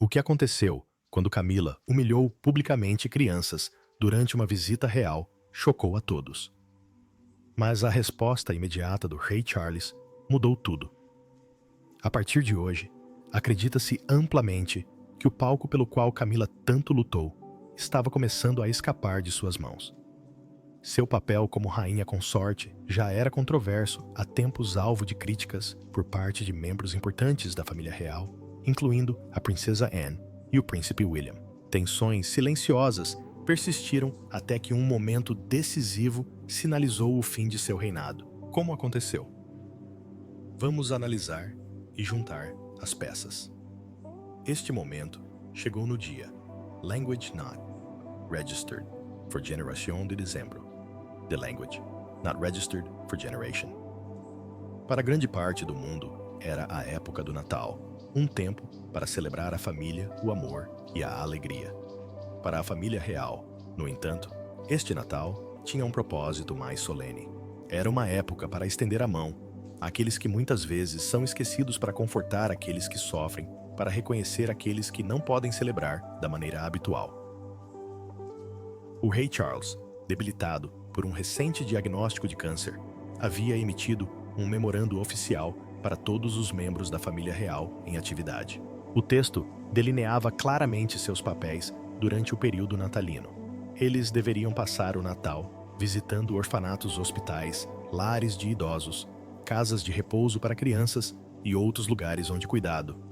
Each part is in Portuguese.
O que aconteceu quando Camila humilhou publicamente crianças durante uma visita real chocou a todos. Mas a resposta imediata do rei Charles mudou tudo. A partir de hoje, acredita-se amplamente que o palco pelo qual Camila tanto lutou estava começando a escapar de suas mãos. Seu papel como rainha consorte já era controverso, há tempos alvo de críticas por parte de membros importantes da família real, incluindo a princesa Anne e o príncipe William. Tensões silenciosas persistiram até que um momento decisivo sinalizou o fim de seu reinado. Como aconteceu? Vamos analisar e juntar as peças. Este momento chegou no dia Language Not Registered for Generación de Dezembro. The Language Not Registered for Generation. Para grande parte do mundo, era a época do Natal, um tempo para celebrar a família, o amor e a alegria. Para a família real, no entanto, este Natal tinha um propósito mais solene. Era uma época para estender a mão àqueles que muitas vezes são esquecidos, para confortar aqueles que sofrem, para reconhecer aqueles que não podem celebrar da maneira habitual. O rei Charles, debilitado por um recente diagnóstico de câncer, havia emitido um memorando oficial para todos os membros da família real em atividade. O texto delineava claramente seus papéis durante o período natalino. Eles deveriam passar o Natal visitando orfanatos, hospitais, lares de idosos, casas de repouso para crianças e outros lugares onde cuidado,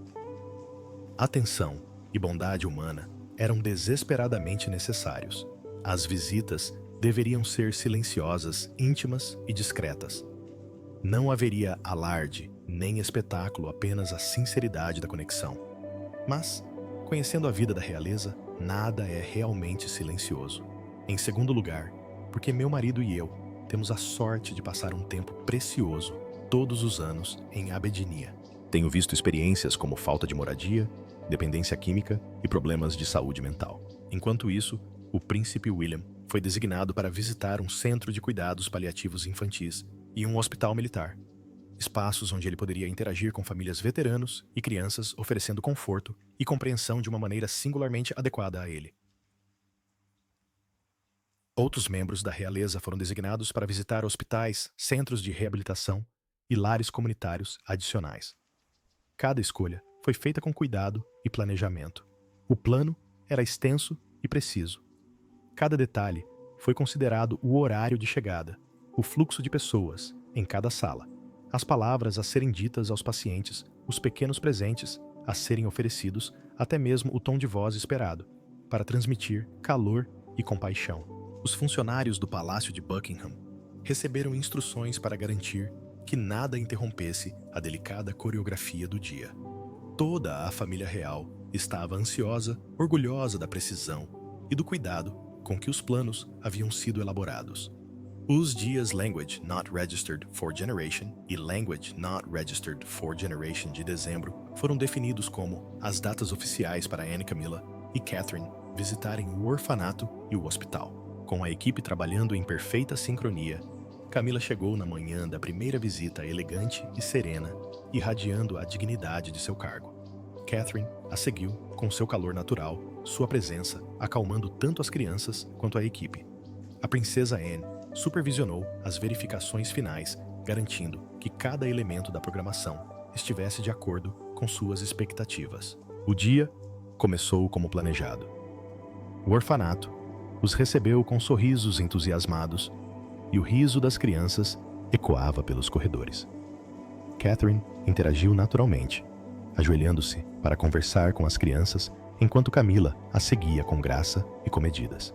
atenção e bondade humana eram desesperadamente necessários. As visitas deveriam ser silenciosas, íntimas e discretas. Não haveria alarde nem espetáculo, apenas a sinceridade da conexão. Mas, conhecendo a vida da realeza, nada é realmente silencioso. Em segundo lugar, porque meu marido e eu temos a sorte de passar um tempo precioso todos os anos em Abedinia. Tenho visto experiências como falta de moradia, dependência química e problemas de saúde mental. Enquanto isso, o príncipe William foi designado para visitar um centro de cuidados paliativos infantis e um hospital militar, espaços onde ele poderia interagir com famílias veteranos e crianças, oferecendo conforto e compreensão de uma maneira singularmente adequada a ele. Outros membros da realeza foram designados para visitar hospitais, centros de reabilitação e lares comunitários adicionais. Cada escolha foi feita com cuidado e planejamento. O plano era extenso e preciso. Cada detalhe foi considerado: o horário de chegada, o fluxo de pessoas em cada sala, as palavras a serem ditas aos pacientes, os pequenos presentes a serem oferecidos, até mesmo o tom de voz esperado, para transmitir calor e compaixão. Os funcionários do Palácio de Buckingham receberam instruções para garantir que nada interrompesse a delicada coreografia do dia. Toda a família real estava ansiosa, orgulhosa da precisão e do cuidado com que os planos haviam sido elaborados. Os dias Language Not Registered for Generation e Language Not Registered for Generation de dezembro foram definidos como as datas oficiais para Anne, Camilla e Catherine visitarem o orfanato e o hospital. Com a equipe trabalhando em perfeita sincronia, Camilla chegou na manhã da primeira visita elegante e serena, irradiando a dignidade de seu cargo. Catherine a seguiu com seu calor natural, sua presença acalmando tanto as crianças quanto a equipe. A princesa Anne supervisionou as verificações finais, garantindo que cada elemento da programação estivesse de acordo com suas expectativas. O dia começou como planejado. O orfanato os recebeu com sorrisos entusiasmados e o riso das crianças ecoava pelos corredores. Catherine interagiu naturalmente, ajoelhando-se para conversar com as crianças, enquanto Camilla a seguia com graça e comedidas.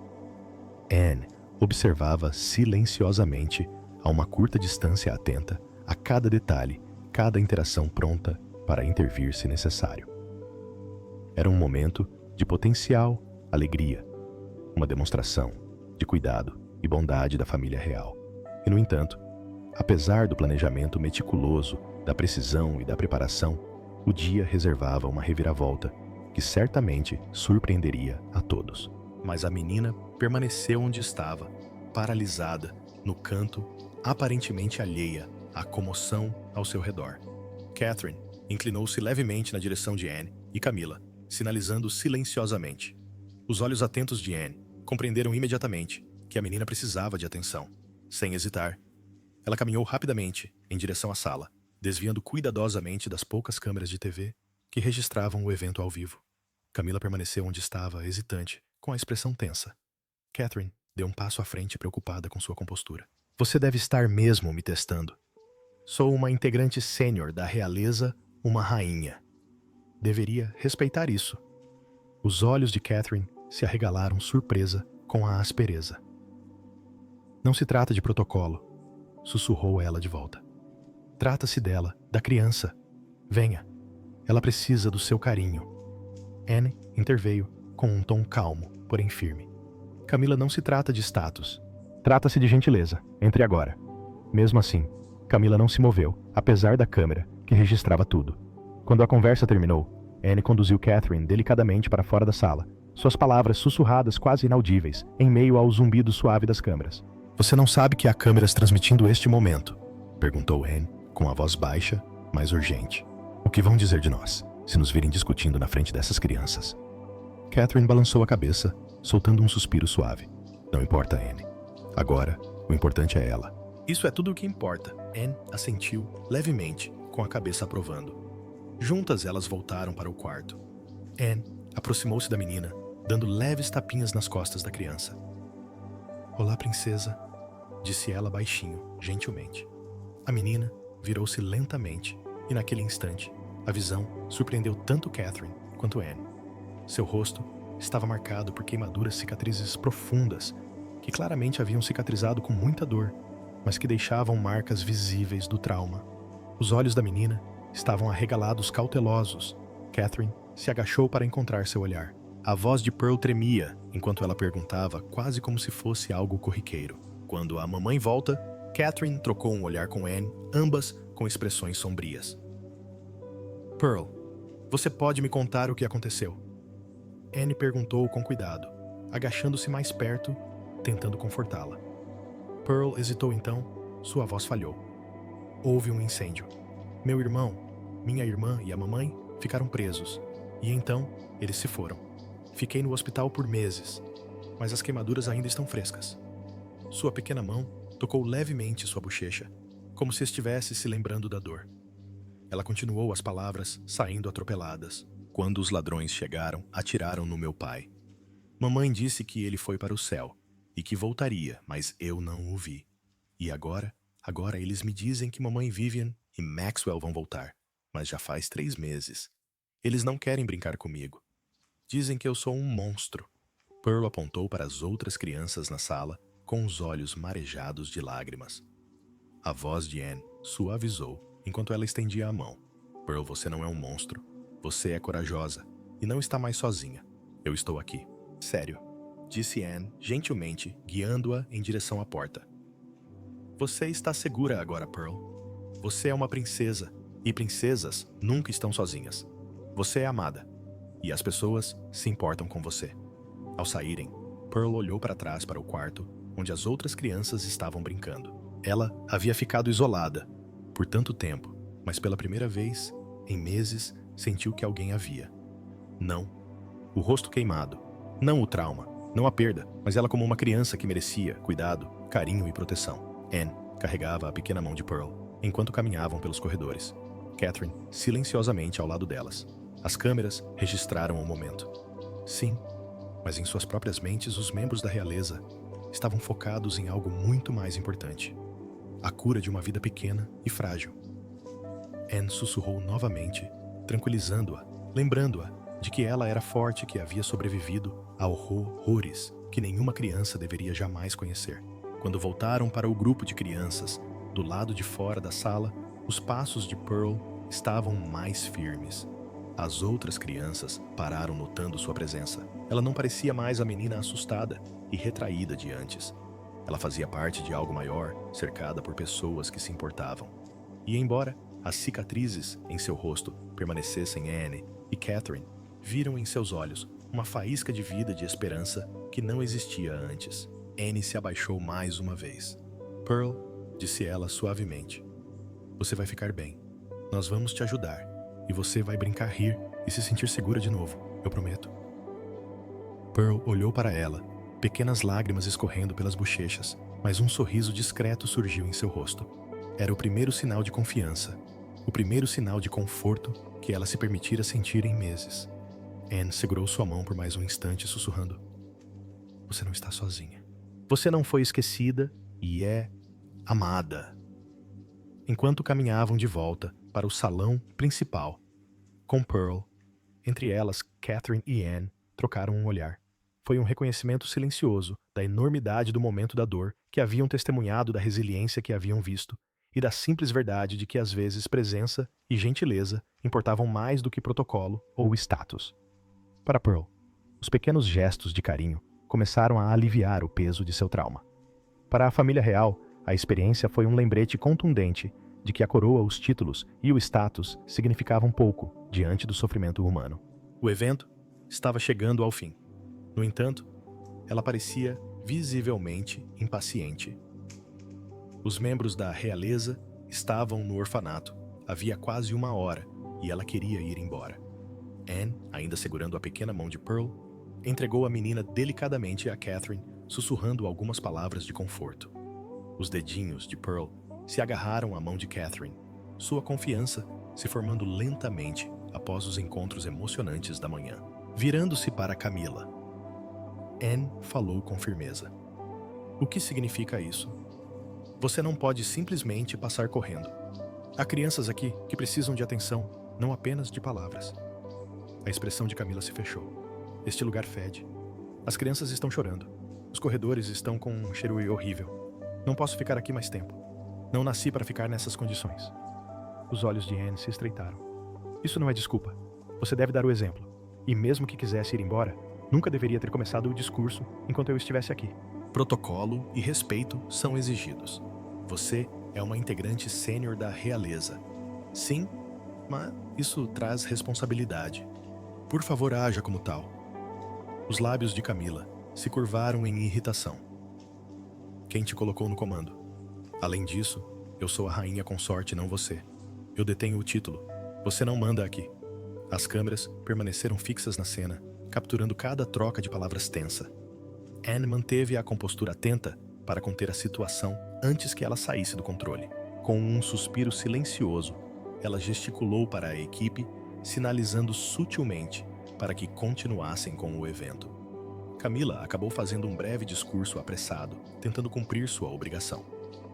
Anne observava silenciosamente, a uma curta distância, atenta a cada detalhe, cada interação, pronta para intervir se necessário. Era um momento de potencial alegria, uma demonstração de cuidado e bondade da família real. E, no entanto, apesar do planejamento meticuloso, da precisão e da preparação, o dia reservava uma reviravolta que certamente surpreenderia a todos. Mas a menina permaneceu onde estava, paralisada, no canto, aparentemente alheia à comoção ao seu redor. Catherine inclinou-se levemente na direção de Anne e Camilla, sinalizando silenciosamente. Os olhos atentos de Anne compreenderam imediatamente que a menina precisava de atenção. Sem hesitar, ela caminhou rapidamente em direção à sala, desviando cuidadosamente das poucas câmeras de TV que registravam o evento ao vivo. Camila permaneceu onde estava, hesitante, com a expressão tensa. Catherine deu um passo à frente, preocupada com sua compostura. Você deve estar mesmo me testando. Sou uma integrante sênior da realeza, uma rainha. Deveria respeitar isso. Os olhos de Catherine se arregalaram surpresa com a aspereza. Não se trata de protocolo, sussurrou ela de volta. Trata-se dela, da criança. Venha. Ela precisa do seu carinho. Anne interveio com um tom calmo, porém firme. Camila, não se trata de status. Trata-se de gentileza. Entre agora. Mesmo assim, Camila não se moveu, apesar da câmera, que registrava tudo. Quando a conversa terminou, Anne conduziu Catherine delicadamente para fora da sala, suas palavras sussurradas quase inaudíveis, em meio ao zumbido suave das câmeras. Você não sabe que há câmeras transmitindo este momento? Perguntou Anne, com a voz baixa, mas urgente. O que vão dizer de nós, se nos virem discutindo na frente dessas crianças? Catherine balançou a cabeça, soltando um suspiro suave. Não importa, Anne. Agora, o importante é ela. Isso é tudo o que importa. Anne assentiu levemente, com a cabeça aprovando. Juntas elas voltaram para o quarto. Anne aproximou-se da menina, dando leves tapinhas nas costas da criança. Olá, princesa, disse ela baixinho, gentilmente. A menina virou-se lentamente e, naquele instante, a visão surpreendeu tanto Catherine quanto Anne. Seu rosto estava marcado por queimaduras cicatrizes profundas que claramente haviam cicatrizado com muita dor, mas que deixavam marcas visíveis do trauma. Os olhos da menina estavam arregalados cautelosos. Catherine se agachou para encontrar seu olhar. A voz de Pearl tremia enquanto ela perguntava, quase como se fosse algo corriqueiro. Quando a mamãe volta, Catherine trocou um olhar com Anne, ambas com expressões sombrias. Pearl, você pode me contar o que aconteceu? Anne perguntou com cuidado, agachando-se mais perto, tentando confortá-la. Pearl hesitou então, sua voz falhou. Houve um incêndio. Meu irmão, minha irmã e a mamãe ficaram presos, e então eles se foram. Fiquei no hospital por meses, mas as queimaduras ainda estão frescas. Sua pequena mão tocou levemente sua bochecha, como se estivesse se lembrando da dor. Ela continuou as palavras, saindo atropeladas. Quando os ladrões chegaram, atiraram no meu pai. Mamãe disse que ele foi para o céu e que voltaria, mas eu não o vi. E agora eles me dizem que mamãe Vivian e Maxwell vão voltar, mas já faz 3 meses. Eles não querem brincar comigo. Dizem que eu sou um monstro. Pearl apontou para as outras crianças na sala, com os olhos marejados de lágrimas. A voz de Anne suavizou enquanto ela estendia a mão. Pearl, você não é um monstro. Você é corajosa e não está mais sozinha. Eu estou aqui. Sério, disse Anne gentilmente, guiando-a em direção à porta. Você está segura agora, Pearl. Você é uma princesa, e princesas nunca estão sozinhas. Você é amada, e as pessoas se importam com você. Ao saírem, Pearl olhou para trás para o quarto, onde as outras crianças estavam brincando. Ela havia ficado isolada por tanto tempo, mas pela primeira vez, em meses, sentiu que alguém havia. Não. O rosto queimado. Não o trauma. Não a perda, mas ela como uma criança que merecia cuidado, carinho e proteção. Anne carregava a pequena mão de Pearl enquanto caminhavam pelos corredores. Catherine silenciosamente ao lado delas. As câmeras registraram o momento. Sim, mas em suas próprias mentes os membros da realeza estavam focados em algo muito mais importante. A cura de uma vida pequena e frágil. Anne sussurrou novamente, tranquilizando-a, lembrando-a de que ela era forte, que havia sobrevivido a horrores que nenhuma criança deveria jamais conhecer. Quando voltaram para o grupo de crianças, do lado de fora da sala, os passos de Pearl estavam mais firmes. As outras crianças pararam notando sua presença. Ela não parecia mais a menina assustada e retraída de antes. Ela fazia parte de algo maior, cercada por pessoas que se importavam. E embora as cicatrizes em seu rosto permanecessem, Anne e Catherine viram em seus olhos uma faísca de vida e de esperança que não existia antes. Anne se abaixou mais uma vez. Pearl, disse ela suavemente, você vai ficar bem. Nós vamos te ajudar. E você vai brincar, rir e se sentir segura de novo. Eu prometo. Pearl olhou para ela, pequenas lágrimas escorrendo pelas bochechas, mas um sorriso discreto surgiu em seu rosto. Era o primeiro sinal de confiança, o primeiro sinal de conforto que ela se permitira sentir em meses. Anne segurou sua mão por mais um instante, sussurrando: Você não está sozinha. Você não foi esquecida e é amada. Enquanto caminhavam de volta para o salão principal, com Pearl, entre elas, Catherine e Anne trocaram um olhar. Foi um reconhecimento silencioso da enormidade do momento da dor que haviam testemunhado, da resiliência que haviam visto e da simples verdade de que às vezes presença e gentileza importavam mais do que protocolo ou status. Para Pearl, os pequenos gestos de carinho começaram a aliviar o peso de seu trauma. Para a família real, a experiência foi um lembrete contundente de que a coroa, os títulos e o status significavam pouco diante do sofrimento humano. O evento estava chegando ao fim. No entanto, ela parecia visivelmente impaciente. Os membros da realeza estavam no orfanato havia quase uma hora e ela queria ir embora. Anne, ainda segurando a pequena mão de Pearl, entregou a menina delicadamente a Catherine, sussurrando algumas palavras de conforto. Os dedinhos de Pearl se agarraram à mão de Catherine, sua confiança se formando lentamente após os encontros emocionantes da manhã. Virando-se para Camila, Anne falou com firmeza: O que significa isso? Você não pode simplesmente passar correndo. Há crianças aqui que precisam de atenção, não apenas de palavras. A expressão de Camila se fechou. Este lugar fede. As crianças estão chorando. Os corredores estão com um cheiro horrível. Não posso ficar aqui mais tempo. Não nasci para ficar nessas condições. Os olhos de Anne se estreitaram. Isso não é desculpa. Você deve dar o exemplo. E mesmo que quisesse ir embora, nunca deveria ter começado o discurso enquanto eu estivesse aqui. Protocolo e respeito são exigidos. Você é uma integrante sênior da realeza. Sim, mas isso traz responsabilidade. Por favor, haja como tal. Os lábios de Camila se curvaram em irritação. Quem te colocou no comando? Além disso, eu sou a rainha consorte, não você. Eu detenho o título. Você não manda aqui. As câmeras permaneceram fixas na cena, capturando cada troca de palavras tensa. Anne manteve a compostura atenta para conter a situação antes que ela saísse do controle. Com um suspiro silencioso, ela gesticulou para a equipe, sinalizando sutilmente para que continuassem com o evento. Camila acabou fazendo um breve discurso apressado, tentando cumprir sua obrigação.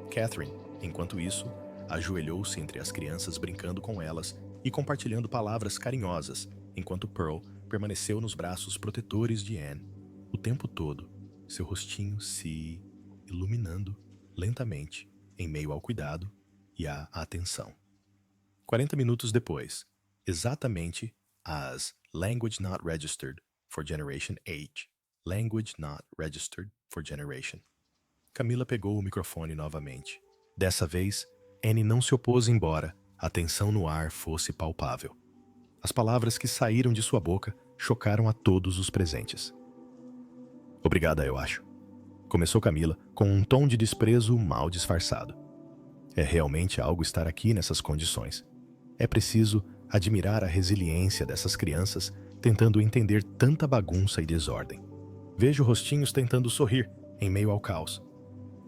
Catherine, enquanto isso, ajoelhou-se entre as crianças, brincando com elas e compartilhando palavras carinhosas, enquanto Pearl permaneceu nos braços protetores de Anne. O tempo todo, seu rostinho se iluminando lentamente, em meio ao cuidado e à atenção. 40 minutos depois, exatamente às Language Not Registered for Generation Age. Language Not Registered for Generation. Camila pegou o microfone novamente. Dessa vez, Anne não se opôs embora a tensão no ar fosse palpável. As palavras que saíram de sua boca chocaram a todos os presentes. Obrigada, eu acho. Começou Camila com um tom de desprezo mal disfarçado. É realmente algo estar aqui nessas condições. É preciso admirar a resiliência dessas crianças tentando entender tanta bagunça e desordem. Vejo rostinhos tentando sorrir em meio ao caos.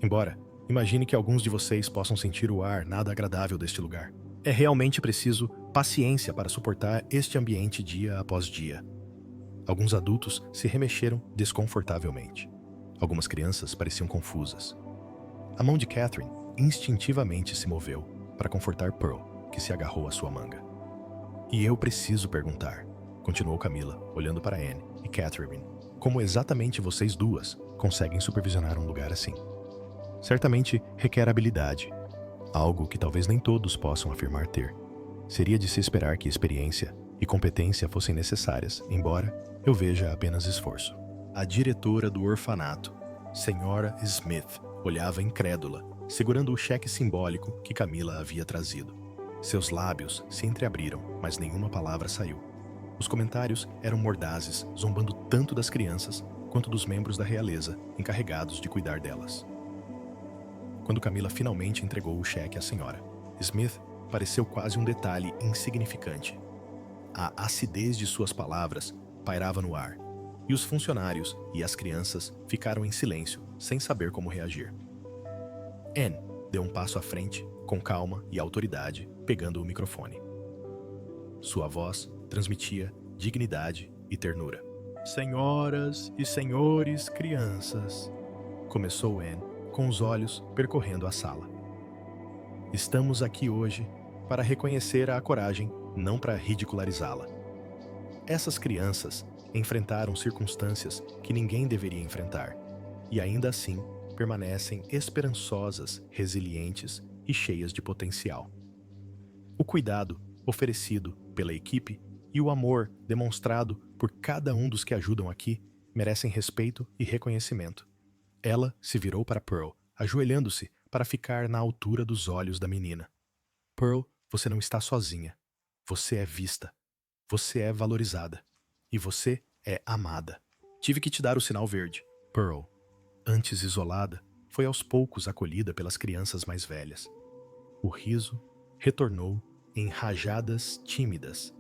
Embora imagine que alguns de vocês possam sentir o ar nada agradável deste lugar. É realmente preciso paciência para suportar este ambiente dia após dia. Alguns adultos se remexeram desconfortavelmente. Algumas crianças pareciam confusas. A mão de Catherine instintivamente se moveu para confortar Pearl, que se agarrou à sua manga. E eu preciso perguntar, continuou Camila, olhando para Anne e Catherine, como exatamente vocês duas conseguem supervisionar um lugar assim? Certamente requer habilidade, algo que talvez nem todos possam afirmar ter. Seria de se esperar que experiência e competência fossem necessárias, embora eu veja apenas esforço. A diretora do orfanato, Senhora Smith, olhava incrédula, segurando o cheque simbólico que Camila havia trazido. Seus lábios se entreabriram, mas nenhuma palavra saiu. Os comentários eram mordazes, zombando tanto das crianças quanto dos membros da realeza encarregados de cuidar delas. Quando Camila finalmente entregou o cheque à senhora, Smith pareceu quase um detalhe insignificante. A acidez de suas palavras pairava no ar, e os funcionários e as crianças ficaram em silêncio, sem saber como reagir. Anne deu um passo à frente, com calma e autoridade, pegando o microfone. Sua voz transmitia dignidade e ternura. Senhoras e senhores crianças, começou Anne, com os olhos percorrendo a sala. Estamos aqui hoje para reconhecer a coragem, não para ridicularizá-la. Essas crianças enfrentaram circunstâncias que ninguém deveria enfrentar, e ainda assim permanecem esperançosas, resilientes e cheias de potencial. O cuidado oferecido pela equipe e o amor demonstrado por cada um dos que ajudam aqui merecem respeito e reconhecimento. Ela se virou para Pearl, ajoelhando-se para ficar na altura dos olhos da menina. Pearl, você não está sozinha. Você é vista. Você é valorizada. E você é amada. Tive que te dar o sinal verde. Pearl, antes isolada, foi aos poucos acolhida pelas crianças mais velhas. O riso retornou em rajadas tímidas,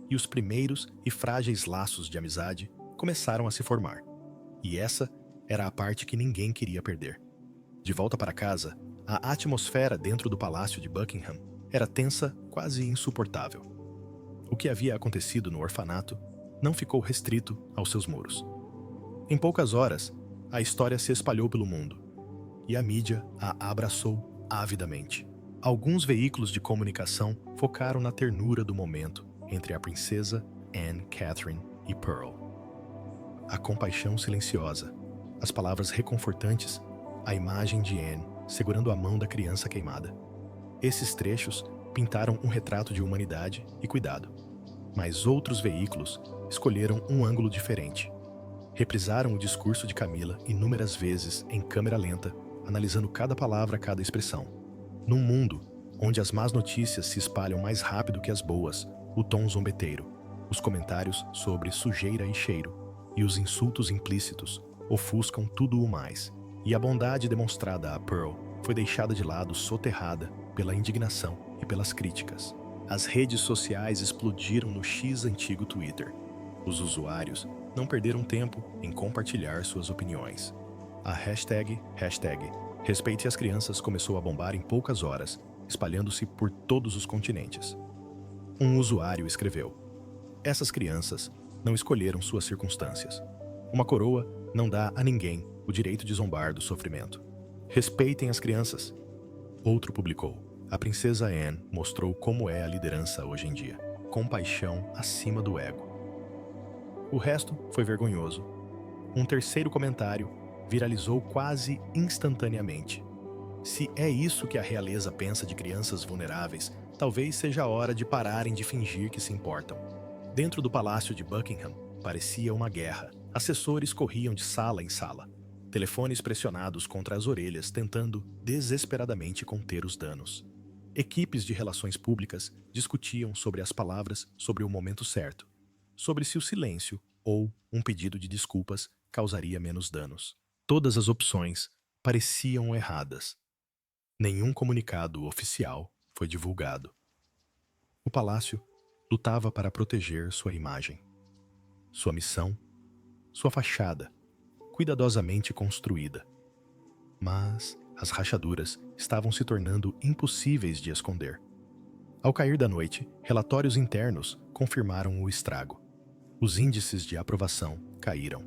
e os primeiros e frágeis laços de amizade começaram a se formar. E essa era a parte que ninguém queria perder. De volta para casa, a atmosfera dentro do palácio de Buckingham era tensa, quase insuportável. O que havia acontecido no orfanato não ficou restrito aos seus muros. Em poucas horas, a história se espalhou pelo mundo, e a mídia a abraçou avidamente. Alguns veículos de comunicação focaram na ternura do momento entre a princesa Anne Catherine e Pearl. A compaixão silenciosa, as palavras reconfortantes, a imagem de Anne segurando a mão da criança queimada. Esses trechos pintaram um retrato de humanidade e cuidado. Mas outros veículos escolheram um ângulo diferente. Reprisaram o discurso de Camila inúmeras vezes em câmera lenta, analisando cada palavra, cada expressão. Num mundo onde as más notícias se espalham mais rápido que as boas, o tom zombeteiro, os comentários sobre sujeira e cheiro e os insultos implícitos ofuscam tudo o mais, e a bondade demonstrada a Pearl foi deixada de lado soterrada pela indignação e pelas críticas. As redes sociais explodiram no antigo Twitter. Os usuários não perderam tempo em compartilhar suas opiniões. A hashtag Respeite as Crianças começou a bombar em poucas horas, espalhando-se por todos os continentes. Um usuário escreveu: essas crianças não escolheram suas circunstâncias. Uma coroa não dá a ninguém o direito de zombar do sofrimento. Respeitem as crianças. Outro publicou: a princesa Anne mostrou como é a liderança hoje em dia. Compaixão acima do ego. O resto foi vergonhoso. Um terceiro comentário viralizou quase instantaneamente. Se é isso que a realeza pensa de crianças vulneráveis, talvez seja a hora de pararem de fingir que se importam. Dentro do palácio de Buckingham, parecia uma guerra. Assessores corriam de sala em sala, telefones pressionados contra as orelhas, tentando desesperadamente conter os danos. Equipes de relações públicas discutiam sobre as palavras, sobre o momento certo, sobre se o silêncio ou um pedido de desculpas causaria menos danos. Todas as opções pareciam erradas. Nenhum comunicado oficial foi divulgado. O palácio lutava para proteger sua imagem, sua missão, sua fachada, cuidadosamente construída. Mas as rachaduras estavam se tornando impossíveis de esconder. Ao cair da noite, relatórios internos confirmaram o estrago. Os índices de aprovação caíram.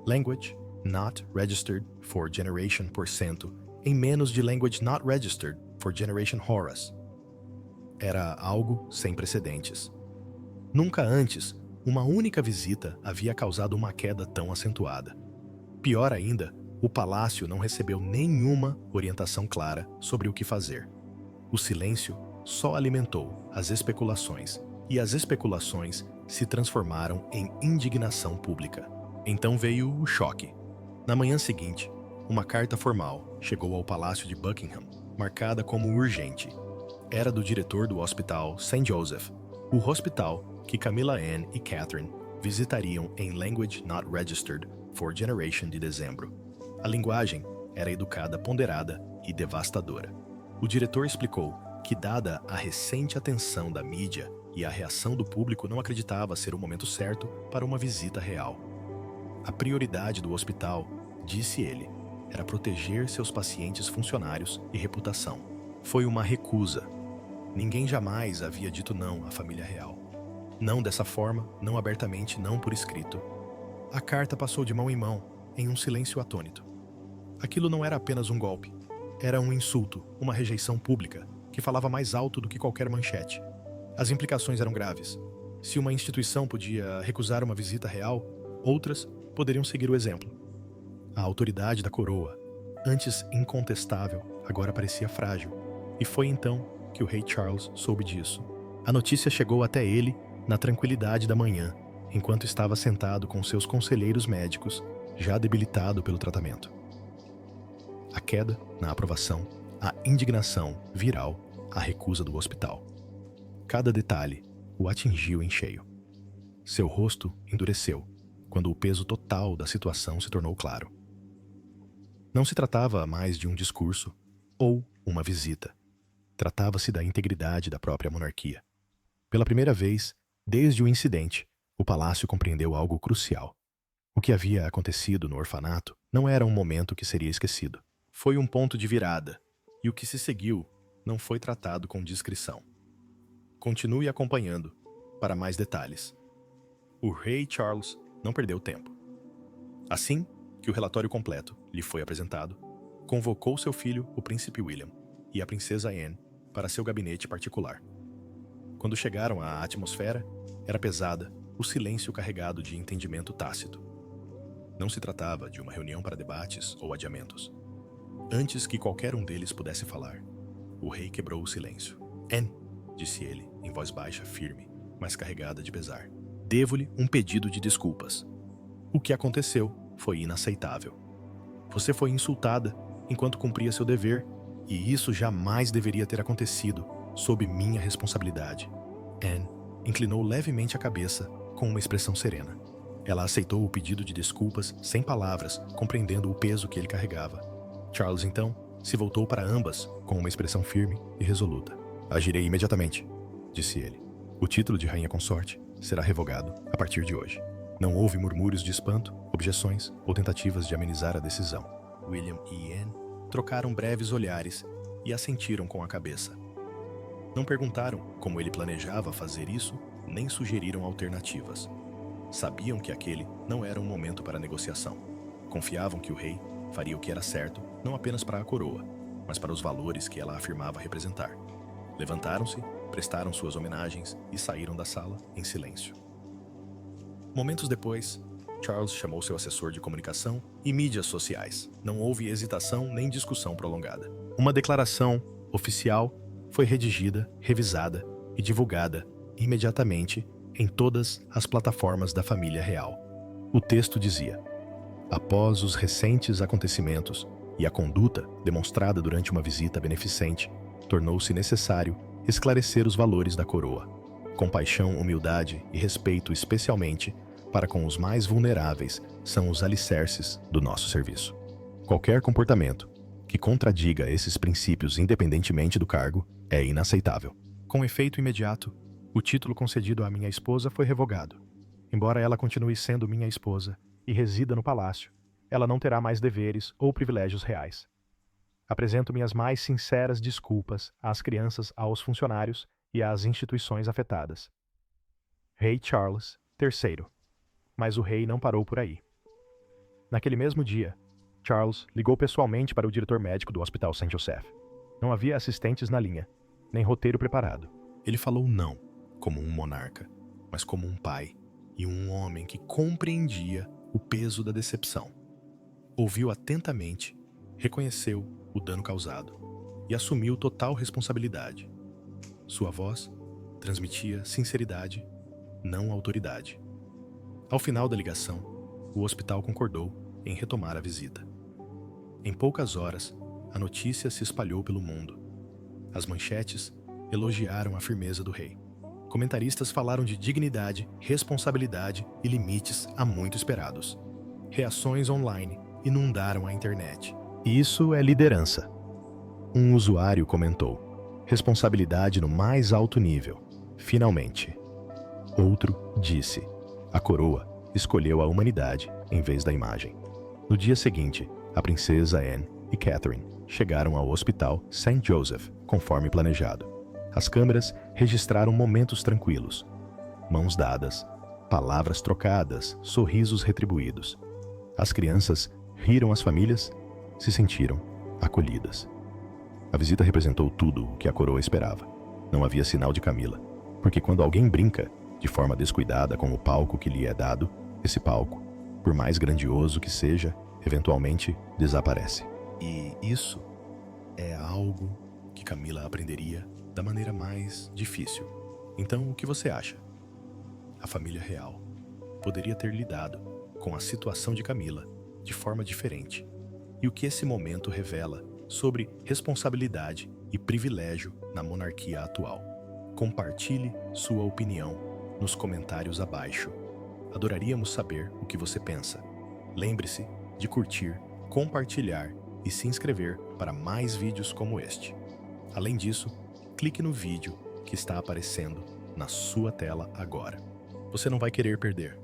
Language Not Registered for Generation % em menos de Language Not Registered for Generation Horus. Era algo sem precedentes. Nunca antes, uma única visita havia causado uma queda tão acentuada. Pior ainda, o palácio não recebeu nenhuma orientação clara sobre o que fazer. O silêncio só alimentou as especulações, e as especulações se transformaram em indignação pública. Então veio o choque. Na manhã seguinte, uma carta formal chegou ao Palácio de Buckingham, marcada como urgente. Era do diretor do Hospital St. Joseph, o hospital que Camilla Anne e Catherine visitariam em Language Not Registered for Generation de dezembro. A linguagem era educada, ponderada e devastadora. O diretor explicou que, dada a recente atenção da mídia, e a reação do público não acreditava ser o momento certo para uma visita real. A prioridade do hospital, disse ele, era proteger seus pacientes, funcionários e reputação. Foi uma recusa. Ninguém jamais havia dito não à família real. Não dessa forma, não abertamente, não por escrito. A carta passou de mão em mão, em um silêncio atônito. Aquilo não era apenas um golpe. Era um insulto, uma rejeição pública, que falava mais alto do que qualquer manchete. As implicações eram graves. Se uma instituição podia recusar uma visita real, outras poderiam seguir o exemplo. A autoridade da coroa, antes incontestável, agora parecia frágil. E foi então que o rei Charles soube disso. A notícia chegou até ele na tranquilidade da manhã, enquanto estava sentado com seus conselheiros médicos, já debilitado pelo tratamento. A queda na aprovação, a indignação viral, a recusa do hospital. Cada detalhe o atingiu em cheio. Seu rosto endureceu quando o peso total da situação se tornou claro. Não se tratava mais de um discurso ou uma visita. Tratava-se da integridade da própria monarquia. Pela primeira vez, desde o incidente, o palácio compreendeu algo crucial. O que havia acontecido no orfanato não era um momento que seria esquecido. Foi um ponto de virada, e o que se seguiu não foi tratado com discrição. Continue acompanhando para mais detalhes. O rei Charles não perdeu tempo. Assim que o relatório completo lhe foi apresentado, convocou seu filho, o príncipe William, e a princesa Anne para seu gabinete particular. Quando chegaram à atmosfera, era pesada, o silêncio carregado de entendimento tácito. Não se tratava de uma reunião para debates ou adiamentos. Antes que qualquer um deles pudesse falar, o rei quebrou o silêncio. Anne, disse ele, em voz baixa, firme, mas carregada de pesar. Devo-lhe um pedido de desculpas. O que aconteceu foi inaceitável. Você foi insultada enquanto cumpria seu dever, e isso jamais deveria ter acontecido sob minha responsabilidade. Anne inclinou levemente a cabeça com uma expressão serena. Ela aceitou o pedido de desculpas sem palavras, compreendendo o peso que ele carregava. Charles, então, se voltou para ambas com uma expressão firme e resoluta. Agirei imediatamente, disse ele. O título de rainha consorte será revogado a partir de hoje. Não houve murmúrios de espanto, objeções ou tentativas de amenizar a decisão. William e Anne trocaram breves olhares e assentiram com a cabeça. Não perguntaram como ele planejava fazer isso, nem sugeriram alternativas. Sabiam que aquele não era um momento para negociação. Confiavam que o rei faria o que era certo, não apenas para a coroa, mas para os valores que ela afirmava representar. Levantaram-se, prestaram suas homenagens e saíram da sala em silêncio. Momentos depois, Charles chamou seu assessor de comunicação e mídias sociais. Não houve hesitação nem discussão prolongada. Uma declaração oficial foi redigida, revisada e divulgada imediatamente em todas as plataformas da família real. O texto dizia: após os recentes acontecimentos e a conduta demonstrada durante uma visita beneficente, tornou-se necessário esclarecer os valores da coroa. Compaixão, humildade e respeito, especialmente para com os mais vulneráveis, são os alicerces do nosso serviço. Qualquer comportamento que contradiga esses princípios independentemente do cargo é inaceitável. Com efeito imediato, o título concedido à minha esposa foi revogado. Embora ela continue sendo minha esposa e resida no palácio, ela não terá mais deveres ou privilégios reais. Apresento minhas mais sinceras desculpas às crianças, aos funcionários e às instituições afetadas. Rei Charles III. Mas o rei não parou por aí. Naquele mesmo dia, Charles ligou pessoalmente para o diretor médico do Hospital St. Joseph. Não havia assistentes na linha, nem roteiro preparado. Ele falou não, como um monarca, mas como um pai e um homem que compreendia o peso da decepção. Ouviu atentamente, reconheceu o dano causado e assumiu total responsabilidade. Sua voz transmitia sinceridade, não autoridade. Ao final da ligação, o hospital concordou em retomar a visita. Em poucas horas, a notícia se espalhou pelo mundo. As manchetes elogiaram a firmeza do rei. Comentaristas falaram de dignidade, responsabilidade e limites há muito esperados. Reações online inundaram a internet. Isso é liderança. Um usuário comentou: responsabilidade no mais alto nível. Finalmente. Outro disse: a coroa escolheu a humanidade em vez da imagem. No dia seguinte, a princesa Anne e Catherine chegaram ao hospital St. Joseph, conforme planejado. As câmeras registraram momentos tranquilos. Mãos dadas, palavras trocadas, sorrisos retribuídos. As crianças riram, as famílias se sentiram acolhidas. A visita representou tudo o que a coroa esperava. Não havia sinal de Camila, porque quando alguém brinca de forma descuidada com o palco que lhe é dado, esse palco, por mais grandioso que seja, eventualmente desaparece. E isso é algo que Camila aprenderia da maneira mais difícil. Então, o que você acha? A família real poderia ter lidado com a situação de Camila de forma diferente. E o que esse momento revela sobre responsabilidade e privilégio na monarquia atual? Compartilhe sua opinião nos comentários abaixo. Adoraríamos saber o que você pensa. Lembre-se de curtir, compartilhar e se inscrever para mais vídeos como este. Além disso, clique no vídeo que está aparecendo na sua tela agora. Você não vai querer perder.